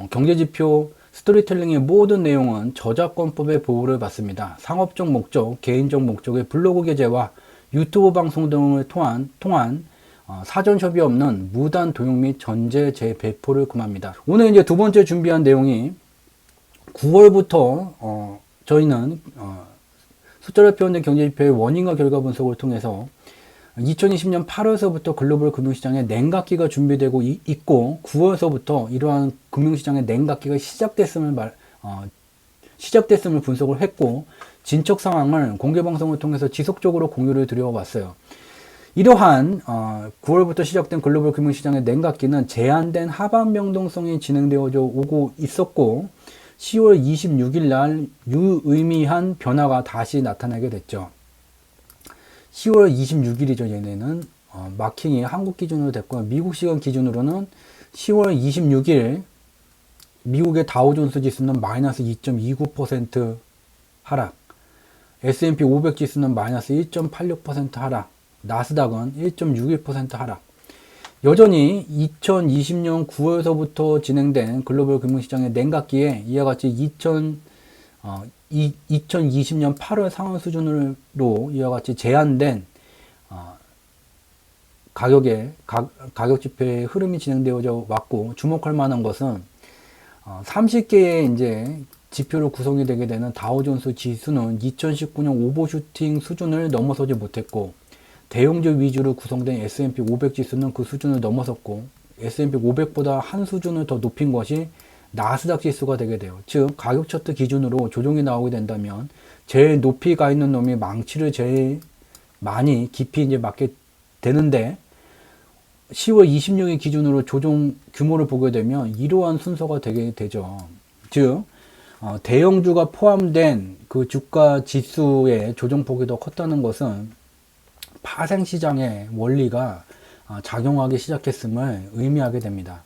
경제지표 스토리텔링의 모든 내용은 저작권법의 보호를 받습니다. 상업적 목적, 개인적 목적의 블로그 게재와 유튜브 방송 등을 통한 사전 협의 없는 무단 도용 및 전제 재배포를 금합니다. 오늘 이제 두 번째 준비한 내용이 9월부터 저희는 숫자로 표현된 경제지표의 원인과 결과 분석을 통해서 2020년 8월서부터 글로벌 금융시장에 냉각기가 준비되고 있고 9월서부터 이러한 금융시장의 냉각기가 시작됐음을 분석을 했고 진척 상황을 공개방송을 통해서 지속적으로 공유를 드려왔어요. 이러한 9월부터 시작된 글로벌 금융시장의 냉각기는 제한된 하반 변동성이 진행되어져 오고 있었고 10월 26일 날 유의미한 변화가 다시 나타나게 됐죠. 10월 26일이죠. 얘네는 마킹이 한국 기준으로 됐고 미국 시간 기준으로는 10월 26일 미국의 다우존스 지수는 마이너스 2.29% 하락, S&P 500 지수는 마이너스 1.86% 하락, 나스닥은 1.61% 하락. 여전히 2020년 9월서부터 진행된 글로벌 금융시장의 냉각기에 이와 같이 2020년 8월 상황 수준으로 이와 같이 제한된 가격 지표의 흐름이 진행되어져 왔고 주목할 만한 것은 30개의 이제 지표로 구성이 되게 되는 다우존스 지수는 2019년 오버슈팅 수준을 넘어서지 못했고 대형주 위주로 구성된 S&P 500 지수는 그 수준을 넘어섰고 S&P 500보다 한 수준을 더 높인 것이 나스닥 지수가 되게 돼요. 즉 가격 차트 기준으로 조정이 나오게 된다면 제일 높이 가 있는 놈이 망치를 제일 많이 깊이 이제 맞게 되는데 10월 26일 기준으로 조정 규모를 보게 되면 이러한 순서가 되게 되죠. 즉 대형주가 포함된 그 주가 지수의 조정폭이 더 컸다는 것은 파생시장의 원리가 작용하기 시작했음을 의미하게 됩니다.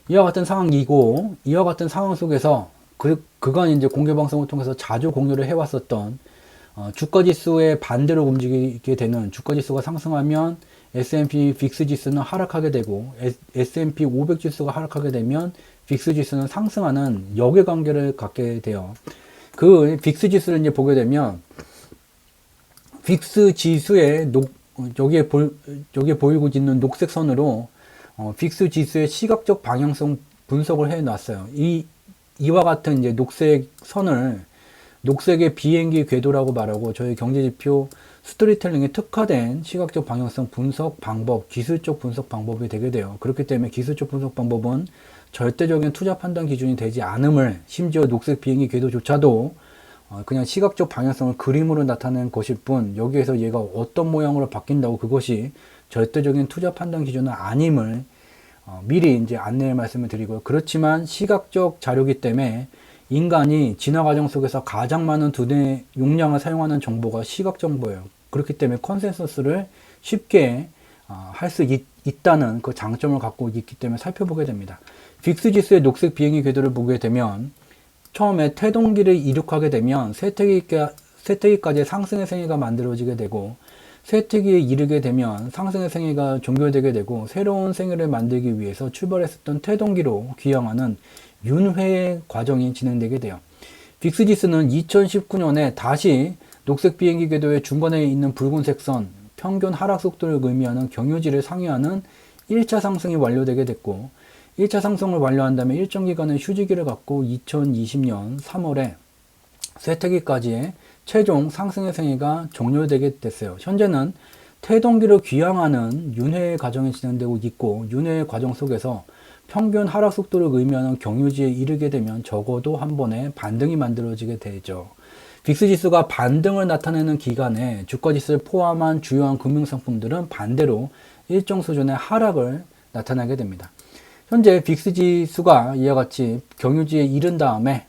이와 같은 상황이고 이와 같은 상황 속에서 그간 이제 공개방송을 통해서 자주 공유를 해왔었던 주가지수의 반대로 움직이게 되는 주가지수가 상승하면 S&P 빅스 지수는 하락하게 되고 S&P 500 지수가 하락하게 되면 빅스 지수는 상승하는 역외관계를 갖게 돼요. 그 빅스 지수를 이제 보게 되면 빅스 지수의 여기에 보이고 있는 녹색 선으로 빅스 지수의 시각적 방향성 분석을 해 놨어요. 이와 같은 이제 녹색 선을 녹색의 비행기 궤도라고 말하고 저희 경제지표 스토리텔링에 특화된 시각적 방향성 분석 방법, 기술적 분석 방법이 되게 돼요. 그렇기 때문에 기술적 분석 방법은 절대적인 투자 판단 기준이 되지 않음을 심지어 녹색 비행기 궤도조차도 그냥 시각적 방향성을 그림으로 나타낸 것일 뿐 여기에서 얘가 어떤 모양으로 바뀐다고 그것이 절대적인 투자 판단 기준은 아님을 미리 이제 안내의 말씀을 드리고요. 그렇지만 시각적 자료이기 때문에 인간이 진화 과정 속에서 가장 많은 두뇌 용량을 사용하는 정보가 시각 정보예요. 그렇기 때문에 컨센서스를 쉽게 할 수 있다는 그 장점을 갖고 있기 때문에 살펴보게 됩니다. 빅스 지수의 녹색 비행기 궤도를 보게 되면 처음에 태동기를 이륙하게 되면 쇠퇴기까지 상승의 생애가 만들어지게 되고 쇠퇴기에 이르게 되면 상승의 생애가 종결되게 되고 새로운 생애를 만들기 위해서 출발했었던 태동기로 귀향하는 윤회의 과정이 진행되게 돼요. 빅스 지수는 2019년에 다시 녹색 비행기 궤도의 중간에 있는 붉은색 선, 평균 하락 속도를 의미하는 경유지를 상회하는 1차 상승이 완료되게 됐고 1차 상승을 완료한 다음에 일정 기간의 휴지기를 갖고 2020년 3월에 쇠퇴기까지의 최종 상승의 생애가 종료되게 됐어요. 현재는 태동기로 귀향하는 윤회의 과정이 진행되고 있고 윤회의 과정 속에서 평균 하락 속도를 의미하는 경유지에 이르게 되면 적어도 한 번에 반등이 만들어지게 되죠. 빅스 지수가 반등을 나타내는 기간에 주가 지수를 포함한 주요한 금융상품들은 반대로 일정 수준의 하락을 나타나게 됩니다. 현재 빅스 지수가 이와 같이 경유지에 이른 다음에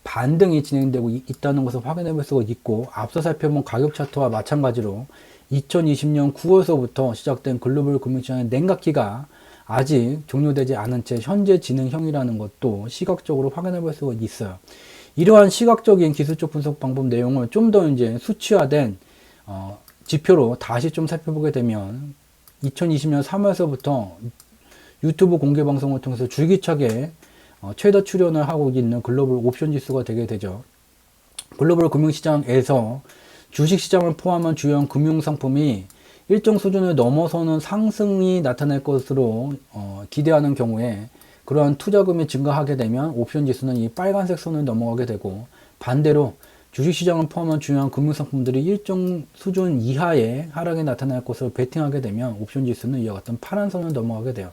반등이 진행되고 있다는 것을 확인해 볼 수가 있고 앞서 살펴본 가격 차트와 마찬가지로 2020년 9월서부터 시작된 글로벌 금융시장의 냉각기가 아직 종료되지 않은 채 현재 진행형이라는 것도 시각적으로 확인해 볼 수가 있어요. 이러한 시각적인 기술적 분석 방법 내용을 좀 더 이제 수치화된 지표로 다시 좀 살펴보게 되면 2020년 3월서부터 유튜브 공개 방송을 통해서 줄기차게 최대 출현을 하고 있는 글로벌 옵션 지수가 되게 되죠. 글로벌 금융시장에서 주식시장을 포함한 주요한 금융상품이 일정 수준을 넘어서는 상승이 나타날 것으로 기대하는 경우에 그러한 투자금이 증가하게 되면 옵션 지수는 이 빨간색 선을 넘어가게 되고, 반대로 주식시장을 포함한 주요한 금융상품들이 일정 수준 이하의 하락이 나타날 것으로 베팅하게 되면 옵션 지수는 이와 같은 파란 선을 넘어가게 돼요.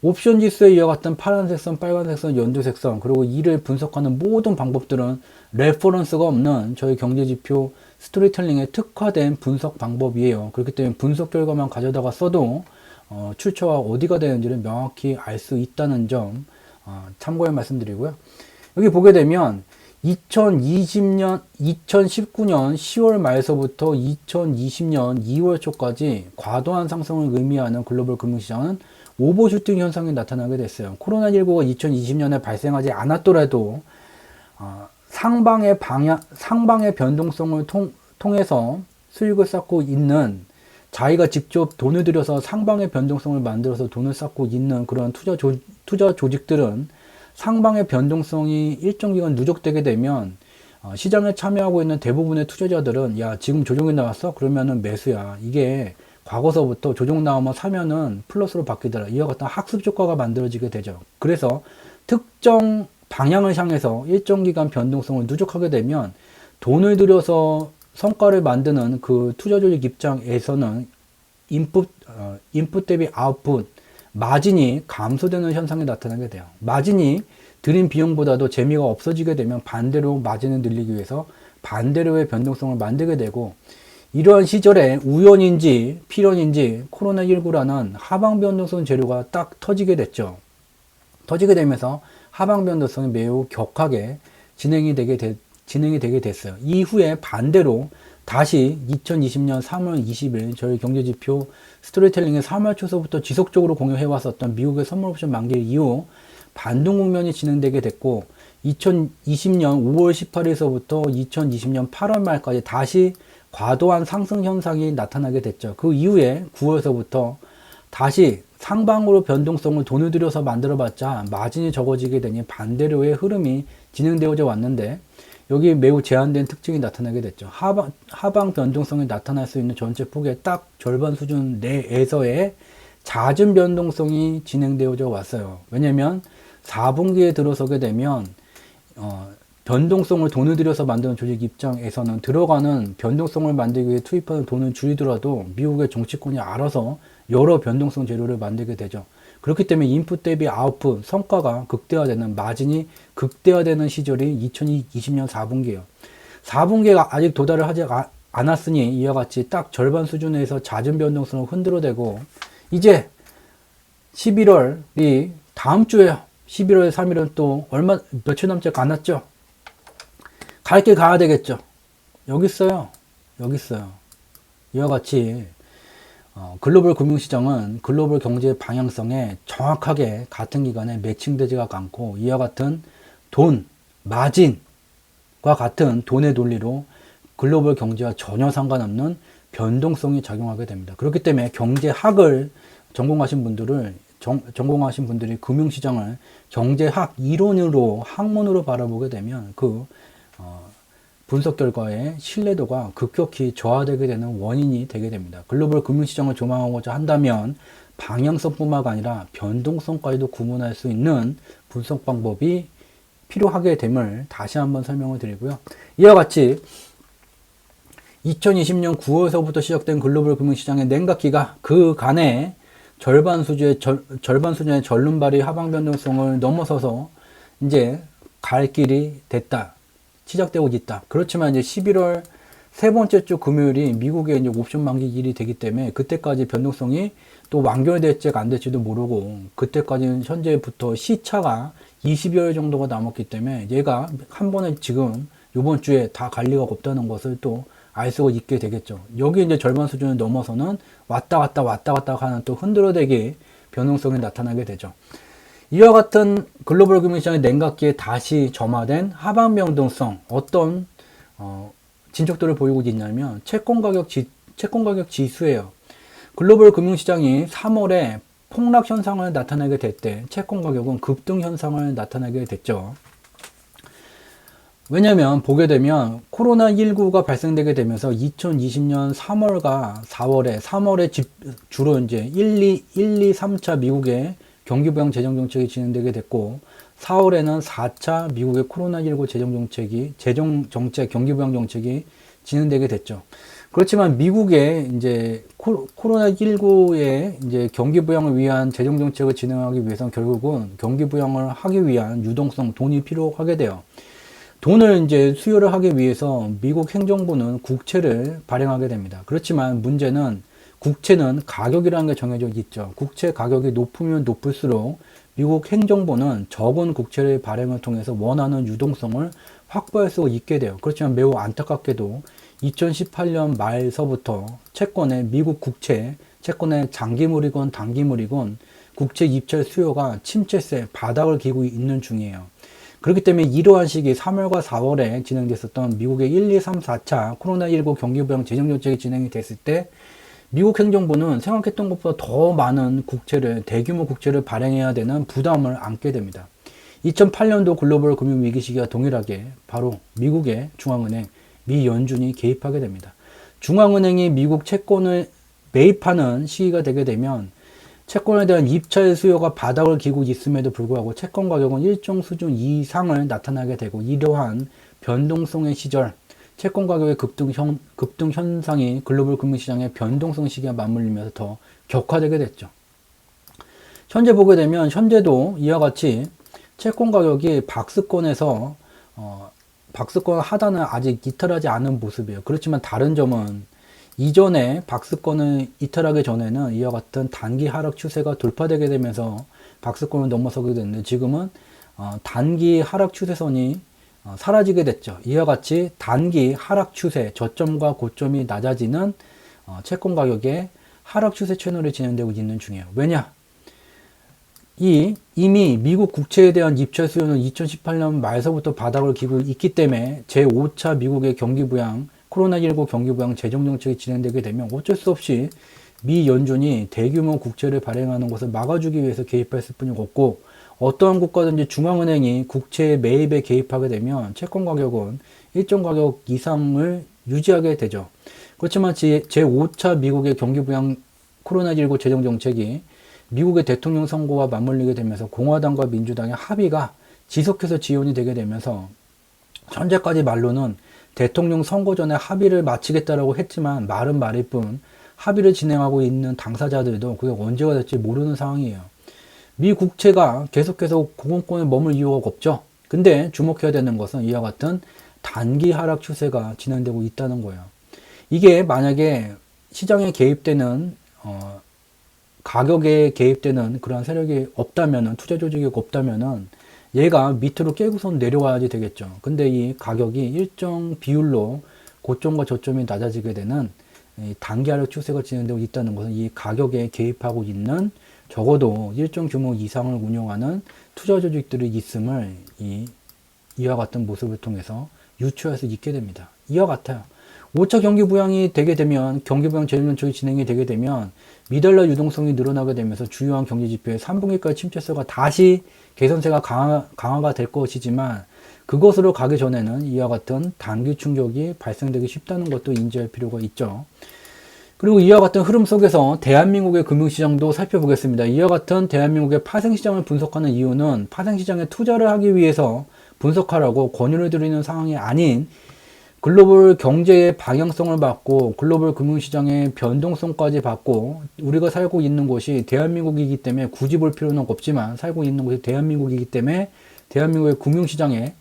옵션 지수에 이와 같은 파란색 선, 빨간색 선, 연두색 선, 그리고 이를 분석하는 모든 방법들은 레퍼런스가 없는 저희 경제지표 스토리텔링에 특화된 분석 방법이에요. 그렇기 때문에 분석 결과만 가져다가 써도 출처가 어디가 되는지를 명확히 알 수 있다는 점 참고해 말씀드리고요. 여기 보게 되면 2019년 10월 말서부터 2020년 2월 초까지 과도한 상승을 의미하는 글로벌 금융시장은 오버슈팅 현상이 나타나게 됐어요. 코로나19가 2020년에 발생하지 않았더라도 상방의 변동성을 통해서 수익을 쌓고 있는, 자기가 직접 돈을 들여서 상방의 변동성을 만들어서 돈을 쌓고 있는 그런 투자 조직들은 상방의 변동성이 일정 기간 누적되게 되면 시장에 참여하고 있는 대부분의 투자자들은 야, 지금 조정이 나왔어? 그러면은 매수야. 이게 과거서부터 조정 나오면 사면은 플러스로 바뀌더라. 이와 같은 학습 효과가 만들어지게 되죠. 그래서 특정 방향을 향해서 일정 기간 변동성을 누적하게 되면 돈을 들여서 성과를 만드는 그 투자 조직 입장에서는 인풋 대비 아웃풋, 마진이 감소되는 현상이 나타나게 돼요. 마진이 들인 비용보다도 재미가 없어지게 되면 반대로 마진을 늘리기 위해서 반대로의 변동성을 만들게 되고, 이러한 시절에 우연인지 필연인지 코로나19라는 하방 변동성 재료가 딱 터지게 됐죠. 터지게 되면서 하방 변동성이 매우 격하게 진행이 되게 됐어요. 이후에 반대로 다시 2020년 3월 20일 저희 경제지표 스토리텔링의 3월 초서부터 지속적으로 공유해 왔었던 미국의 선물옵션 만기 이후 반등 국면이 진행되게 됐고, 2020년 5월 18일서부터 2020년 8월 말까지 다시 과도한 상승 현상이 나타나게 됐죠. 그 이후에 9월서부터 다시 상방으로 변동성을 돈을 들여서 만들어봤자 마진이 적어지게 되니 반대로의 흐름이 진행되어져 왔는데, 여기 매우 제한된 특징이 나타나게 됐죠. 하방 변동성이 나타날 수 있는 전체 폭의 딱 절반 수준 내에서의 잦은 변동성이 진행되어져 왔어요. 왜냐면 4분기에 들어서게 되면 변동성을 돈을 들여서 만드는 조직 입장에서는 들어가는 변동성을 만들기 위해 투입하는 돈을 줄이더라도 미국의 정치권이 알아서 여러 변동성 재료를 만들게 되죠. 그렇기 때문에 인풋 대비 아웃풋, 성과가 극대화되는, 마진이 극대화되는 시절이 2020년 4분기예요. 4분기가 아직 도달을 하지 않았으니 이와 같이 딱 절반 수준에서 잦은 변동성을 흔들어대고, 이제 11월이 다음 주에 11월 3일은 또 며칠 남지 않았죠. 갈 길 가야 되겠죠. 여기 있어요. 이와 같이 글로벌 금융시장은 글로벌 경제 방향성에 정확하게 같은 기간에 매칭되지가 않고, 이와 같은 돈, 마진과 같은 돈의 논리로 글로벌 경제와 전혀 상관없는 변동성이 작용하게 됩니다. 그렇기 때문에 경제학을 전공하신 분들이 금융시장을 경제학 이론으로, 학문으로 바라보게 되면 그 분석 결과의 신뢰도가 급격히 저하되게 되는 원인이 되게 됩니다. 글로벌 금융시장을 조망하고자 한다면 방향성뿐만 아니라 변동성까지도 구분할 수 있는 분석 방법이 필요하게 됨을 다시 한번 설명을 드리고요. 이와 같이 2020년 9월서부터 시작된 글로벌 금융시장의 냉각기가 그간의 절반 수준의 절름발이 하방 변동성을 넘어서서 이제 갈 길이 됐다. 시작되고 있다. 그렇지만 이제 11월 세 번째 주 금요일이 미국의 이제 옵션 만기일이 되기 때문에 그때까지 변동성이 또 완결될지 안 될지도 모르고, 그때까지는 현재부터 시차가 20여일 정도가 남았기 때문에 얘가 한 번에 지금 이번 주에 다 갈 리가 없다는 것을 또 알 수가 있게 되겠죠. 여기 이제 절반 수준을 넘어서는 왔다 갔다 하는 또 흔들어대기 변동성이 나타나게 되죠. 이와 같은 글로벌 금융시장의 냉각기에 다시 점화된 하방 변동성, 어떤 진척도를 보이고 있냐면 채권 가격 지수예요. 글로벌 금융시장이 3월에 폭락 현상을 나타내게 될 때 채권 가격은 급등 현상을 나타내게 됐죠. 왜냐면 보게 되면 코로나19가 발생되게 되면서 2020년 3월과 3월에 주로 이제 1, 2, 3차 미국의 경기부양 재정정책이 진행되게 됐고 4월에는 4차 미국의 코로나19 재정정책, 경기부양 정책이 진행되게 됐죠. 그렇지만 미국의 이제 코로나19의 이제 경기부양을 위한 재정정책을 진행하기 위해서는 결국은 경기부양을 하기 위한 유동성, 돈이 필요하게 돼요. 돈을 이제 수요를 하기 위해서 미국 행정부는 국채를 발행하게 됩니다. 그렇지만 문제는 국채는 가격이라는 게 정해져 있죠. 국채 가격이 높으면 높을수록 미국 행정부는 적은 국채를 발행을 통해서 원하는 유동성을 확보할 수 있게 돼요. 그렇지만 매우 안타깝게도 2018년 말서부터 미국 채권의 장기물이건 단기물이건 국채 입찰 수요가 침체세 바닥을 기고 있는 중이에요. 그렇기 때문에 이러한 시기 3월과 4월에 진행됐었던 미국의 1, 2, 3, 4차 코로나19 경기부양 재정정책이 진행이 됐을 때 미국 행정부는 생각했던 것보다 더 많은 대규모 국채를 발행해야 되는 부담을 안게 됩니다. 2008년도 글로벌 금융위기 시기와 동일하게 바로 미국의 중앙은행, 미 연준이 개입하게 됩니다. 중앙은행이 미국 채권을 매입하는 시기가 되게 되면 채권에 대한 입찰 수요가 바닥을 기고 있음에도 불구하고 채권 가격은 일정 수준 이상을 나타나게 되고 이러한 변동성의 시절, 채권 가격의 급등 현상이 글로벌 금융시장의 변동성 시기와 맞물리면서 더 격화되게 됐죠. 현재 보게 되면 현재도 이와 같이 채권 가격이 박스권 하단을 아직 이탈하지 않은 모습이에요. 그렇지만 다른 점은 이전에 박스권을 이탈하기 전에는 이와 같은 단기 하락 추세가 돌파되게 되면서 박스권을 넘어서게 됐는데 지금은 단기 하락 추세선이 사라지게 됐죠. 이와 같이 단기 하락 추세, 저점과 고점이 낮아지는 채권 가격의 하락 추세 채널이 진행되고 있는 중이에요. 왜냐? 이미 미국 국채에 대한 입찰 수요는 2018년 말서부터 바닥을 기고 있기 때문에 제5차 미국의 코로나19 경기부양 재정정책이 진행되게 되면 어쩔 수 없이 미 연준이 대규모 국채를 발행하는 것을 막아주기 위해서 개입할 수뿐이 없고 어떠한 국가든지 중앙은행이 국채 매입에 개입하게 되면 채권 가격은 일정 가격 이상을 유지하게 되죠. 그렇지만 제5차 미국의 경기부양 코로나19 재정정책이 미국의 대통령 선거와 맞물리게 되면서 공화당과 민주당의 합의가 지속해서 지연이 되게 되면서 현재까지 말로는 대통령 선거 전에 합의를 마치겠다라고 했지만 말은 말일 뿐 합의를 진행하고 있는 당사자들도 그게 언제가 될지 모르는 상황이에요. 미 국채가 계속해서 고금권에 머물 이유가 없죠. 근데 주목해야 되는 것은 이와 같은 단기 하락 추세가 진행되고 있다는 거예요. 이게 만약에 시장에 개입되는 가격에 개입되는 그러한 세력이 없다면은 투자 조직이 없다면은 얘가 밑으로 깨고선 내려와야지 되겠죠. 근데 이 가격이 일정 비율로 고점과 저점이 낮아지게 되는 단기 하락 추세가 진행되고 있다는 것은 이 가격에 개입하고 있는 적어도 일정 규모 이상을 운영하는 투자 조직들이 있음을 이와 같은 모습을 통해서 유추할 수 있게 됩니다. 이와 같아요. 5차 경기부양이 되게 되면 경기부양 재정정책이 진행이 되게 되면 미달러 유동성이 늘어나게 되면서 주요한 경제지표의 3분기까지 침체세가 다시 개선세가 강화가 될 것이지만 그것으로 가기 전에는 이와 같은 단기 충격이 발생되기 쉽다는 것도 인지할 필요가 있죠. 그리고 이와 같은 흐름 속에서 대한민국의 금융시장도 살펴보겠습니다. 이와 같은 대한민국의 파생시장을 분석하는 이유는 파생시장에 투자를 하기 위해서 분석하라고 권유를 드리는 상황이 아닌 글로벌 경제의 방향성을 받고 글로벌 금융시장의 변동성까지 받고 우리가 살고 있는 곳이 대한민국이기 때문에 굳이 볼 필요는 없지만 살고 있는 곳이 대한민국이기 때문에 대한민국의 금융시장에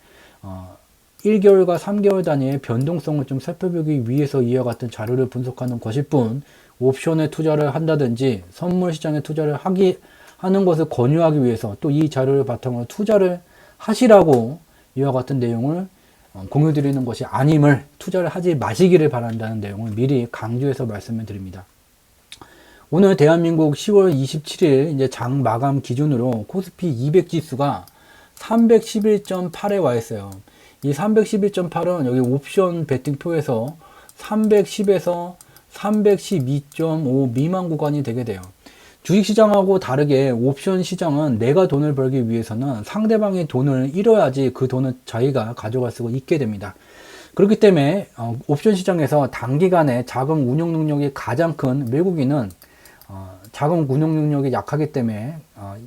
1개월과 3개월 단위의 변동성을 좀 살펴보기 위해서 이와 같은 자료를 분석하는 것일 뿐 옵션에 투자를 한다든지 선물 시장에 투자를 하는 것을 권유하기 위해서 또 이 자료를 바탕으로 투자를 하시라고 이와 같은 내용을 공유드리는 것이 아님을 투자를 하지 마시기를 바란다는 내용을 미리 강조해서 말씀을 드립니다. 오늘 대한민국 10월 27일 이제 장 마감 기준으로 코스피 200 지수가 311.8에 와 있어요. 이 311.8은 여기 옵션 베팅표에서 310에서 312.5 미만 구간이 되게 돼요. 주식시장하고 다르게 옵션 시장은 내가 돈을 벌기 위해서는 상대방의 돈을 잃어야지 그 돈을 자기가 가져갈 수가 있게 됩니다. 그렇기 때문에 옵션 시장에서 단기간에 자금 운용 능력이 가장 큰 외국인은 자금 운용 능력이 약하기 때문에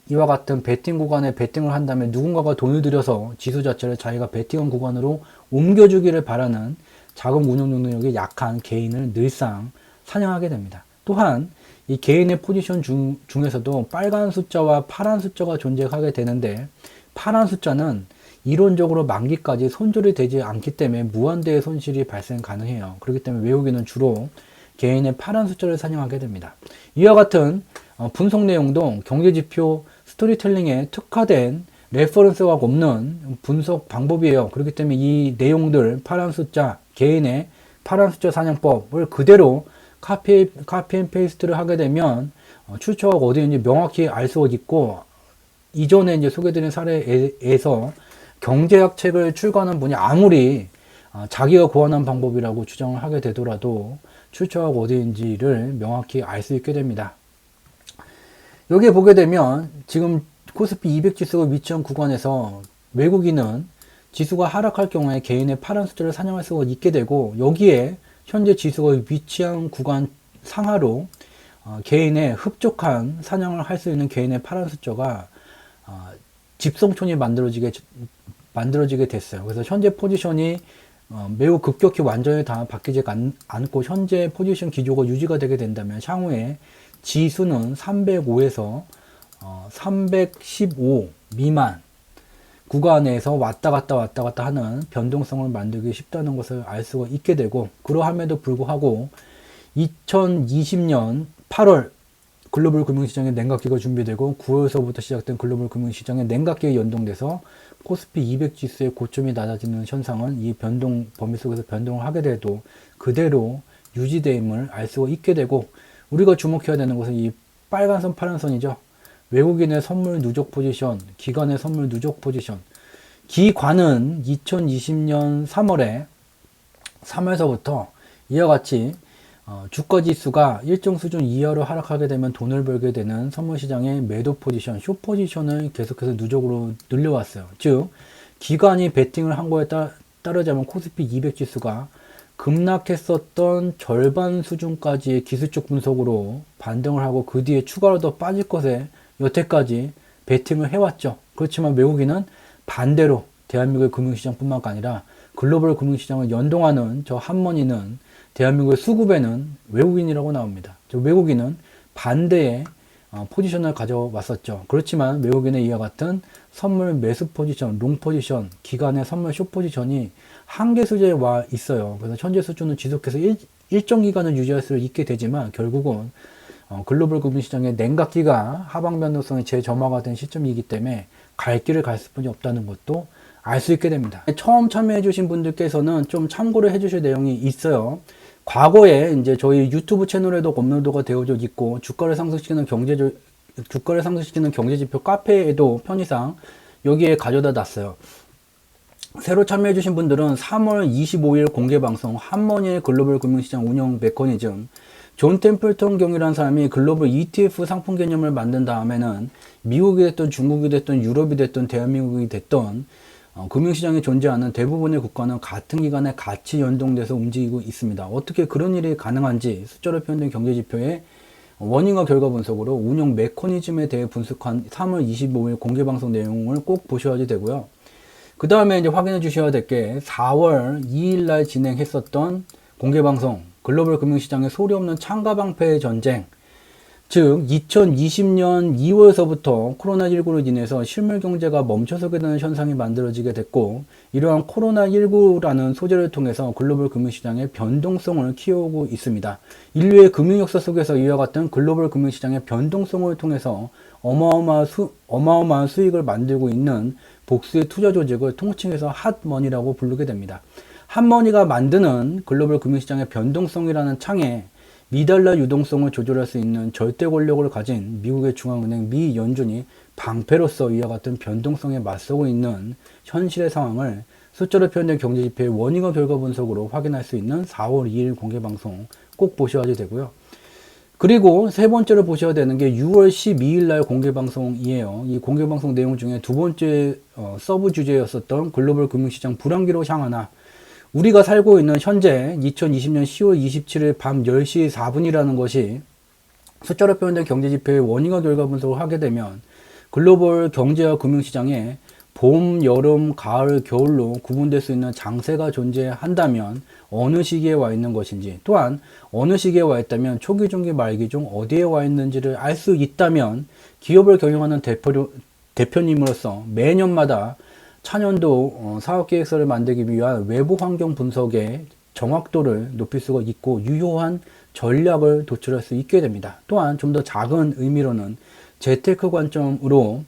이와 같은 베팅 구간에 베팅을 한다면 누군가가 돈을 들여서 지수 자체를 자기가 베팅한 구간으로 옮겨주기를 바라는 자금 운용 능력이 약한 개인을 늘상 사냥하게 됩니다. 또한 이 개인의 포지션 중에서도 빨간 숫자와 파란 숫자가 존재하게 되는데, 파란 숫자는 이론적으로 만기까지 손절이 되지 않기 때문에 무한대의 손실이 발생 가능해요. 그렇기 때문에 외국인은 주로 개인의 파란 숫자를 사냥하게 됩니다. 이와 같은 분석 내용도 경제지표 스토리텔링에 특화된 레퍼런스가 없는 분석 방법이에요. 그렇기 때문에 이 내용들, 파란 숫자, 개인의 파란 숫자 사냥법을 그대로 카피 앤 페이스트를 하게 되면 출처가 어디인지 명확히 알 수가 있고, 이전에 이제 소개드린 사례에서 경제학 책을 출간한 분이 아무리 자기가 고안한 방법이라고 주장을 하게 되더라도 출처가 어디인지를 명확히 알 수 있게 됩니다. 여기에 보게 되면 지금 코스피 200 지수가 위치한 구간에서 외국인은 지수가 하락할 경우에 개인의 파란 숫자를 사냥할 수가 있게 되고, 여기에 현재 지수가 위치한 구간 상하로 개인의 흡족한 사냥을 할 수 있는 개인의 파란 숫자가 집성촌이 만들어지게 됐어요. 그래서 현재 포지션이 매우 급격히 완전히 다 바뀌지 않고 현재 포지션 기조가 유지가 되게 된다면 향후에 지수는 305에서 315 미만 구간에서 왔다 갔다 하는 변동성을 만들기 쉽다는 것을 알 수가 있게 되고, 그러함에도 불구하고 2020년 8월 글로벌 금융시장의 냉각기가 준비되고 9월서부터 시작된 글로벌 금융시장의 냉각기에 연동돼서 코스피 200 지수의 고점이 낮아지는 현상은 이 변동 범위 속에서 변동을 하게 돼도 그대로 유지됨을 알 수가 있게 되고, 우리가 주목해야 되는 것은 이 빨간 선, 파란 선이죠. 외국인의 선물 누적 포지션, 기관의 선물 누적 포지션. 기관은 2020년 3월서부터 이와 같이 주가 지수가 일정 수준 이하로 하락하게 되면 돈을 벌게 되는 선물 시장의 매도 포지션, 숏 포지션을 계속해서 누적으로 늘려왔어요. 즉, 기관이 베팅을 한 거에 따르자면 코스피 200 지수가 급락했었던 절반 수준까지의 기술적 분석으로 반등을 하고 그 뒤에 추가로 더 빠질 것에 여태까지 베팅을 해왔죠. 그렇지만 외국인은 반대로 대한민국의 금융시장뿐만 아니라 글로벌 금융시장을 연동하는 저 한머니는 대한민국의 수급에는 외국인이라고 나옵니다. 저 외국인은 반대의 포지션을 가져왔었죠. 그렇지만 외국인의 이와 같은 선물 매수 포지션, 롱 포지션, 기간의 선물 숏 포지션이 한계 수준에 와 있어요. 그래서 현재 수준은 지속해서 일정 기간을 유지할 수 있게 되지만 결국은 글로벌 금융시장의 냉각기가 하방 변동성이 재점화가 된 시점이기 때문에 갈 길을 갈 수뿐이 없다는 것도 알 수 있게 됩니다. 처음 참여해 주신 분들께서는 좀 참고를 해 주실 내용이 있어요. 과거에 이제 저희 유튜브 채널에도 업로드가 되어져 있고 주가를 상승시키는 경제지표 카페에도 편의상 여기에 가져다 놨어요. 새로 참여해 주신 분들은 3월 25일 공개방송 한머니의 글로벌 금융시장 운영 메커니즘, 존 템플턴 경이라는 사람이 글로벌 ETF 상품 개념을 만든 다음에는 미국이 됐든 중국이 됐든 유럽이 됐든 대한민국이 됐든 금융시장에 존재하는 대부분의 국가는 같은 기간에 같이 연동돼서 움직이고 있습니다. 어떻게 그런 일이 가능한지 숫자로 표현된 경제지표의 원인과 결과 분석으로 운영 메커니즘에 대해 분석한 3월 25일 공개방송 내용을 꼭 보셔야 되고요. 그 다음에 이제 확인해 주셔야 될 게 4월 2일 날 진행했었던 공개방송 글로벌 금융시장의 소리 없는 창가방패의 전쟁, 즉 2020년 2월서부터 코로나19로 인해서 실물 경제가 멈춰서게 되는 현상이 만들어지게 됐고, 이러한 코로나19라는 소재를 통해서 글로벌 금융시장의 변동성을 키워오고 있습니다. 인류의 금융 역사 속에서 이와 같은 글로벌 금융시장의 변동성을 통해서 어마어마한 수익을 만들고 있는 복수의 투자 조직을 통칭해서 핫머니라고 부르게 됩니다. 핫머니가 만드는 글로벌 금융시장의 변동성이라는 창에 미달러 유동성을 조절할 수 있는 절대 권력을 가진 미국의 중앙은행 미 연준이 방패로서 이와 같은 변동성에 맞서고 있는 현실의 상황을 숫자로 표현된 경제지표의 원인과 결과 분석으로 확인할 수 있는 4월 2일 공개방송 꼭 보셔야 되고요. 그리고 세 번째로 보셔야 되는 게 6월 12일 날 공개 방송이에요. 이 공개 방송 내용 중에 두 번째 서브 주제였었던 글로벌 금융시장 불황기로 향하나, 우리가 살고 있는 현재 2020년 10월 27일 밤 10시 4분이라는 것이 숫자로 표현된 경제지표의 원인과 결과 분석을 하게 되면 글로벌 경제와 금융시장에 봄, 여름, 가을, 겨울로 구분될 수 있는 장세가 존재한다면 어느 시기에 와 있는 것인지, 또한 어느 시기에 와 있다면 초기, 중기, 말기 중 어디에 와 있는지를 알 수 있다면 기업을 경영하는 대표님으로서 매년마다 차년도 사업계획서를 만들기 위한 외부 환경 분석의 정확도를 높일 수가 있고 유효한 전략을 도출할 수 있게 됩니다. 또한 좀 더 작은 의미로는 재테크 관점으로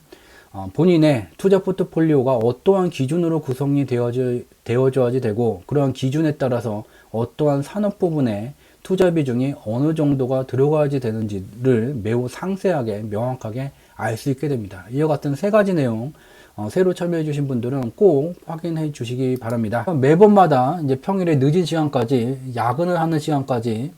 본인의 투자 포트폴리오가 어떠한 기준으로 구성이 되어져야지 되고, 그러한 기준에 따라서 어떠한 산업 부분에 투자 비중이 어느 정도가 들어가야지 되는지를 매우 상세하게 명확하게 알 수 있게 됩니다. 이와 같은 세 가지 내용 새로 참여해 주신 분들은 꼭 확인해 주시기 바랍니다. 매번마다 이제 평일에 늦은 시간까지, 야근을 하는 시간까지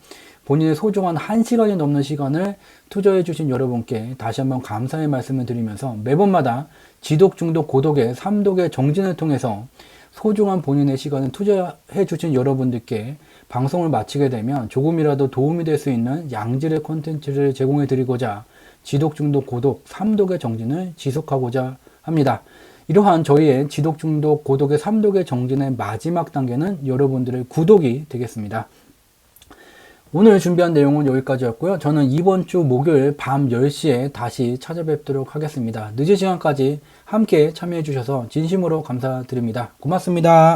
본인의 소중한 1시간이 넘는 시간을 투자해 주신 여러분께 다시 한번 감사의 말씀을 드리면서, 매번마다 지독, 중독, 고독의 3독의 정진을 통해서 소중한 본인의 시간을 투자해 주신 여러분들께 방송을 마치게 되면 조금이라도 도움이 될 수 있는 양질의 콘텐츠를 제공해 드리고자 지독, 중독, 고독 3독의 정진을 지속하고자 합니다. 이러한 저희의 지독, 중독, 고독의 3독의 정진의 마지막 단계는 여러분들의 구독이 되겠습니다. 오늘 준비한 내용은 여기까지였고요. 저는 이번 주 목요일 밤 10시에 다시 찾아뵙도록 하겠습니다. 늦은 시간까지 함께 참여해 주셔서 진심으로 감사드립니다. 고맙습니다.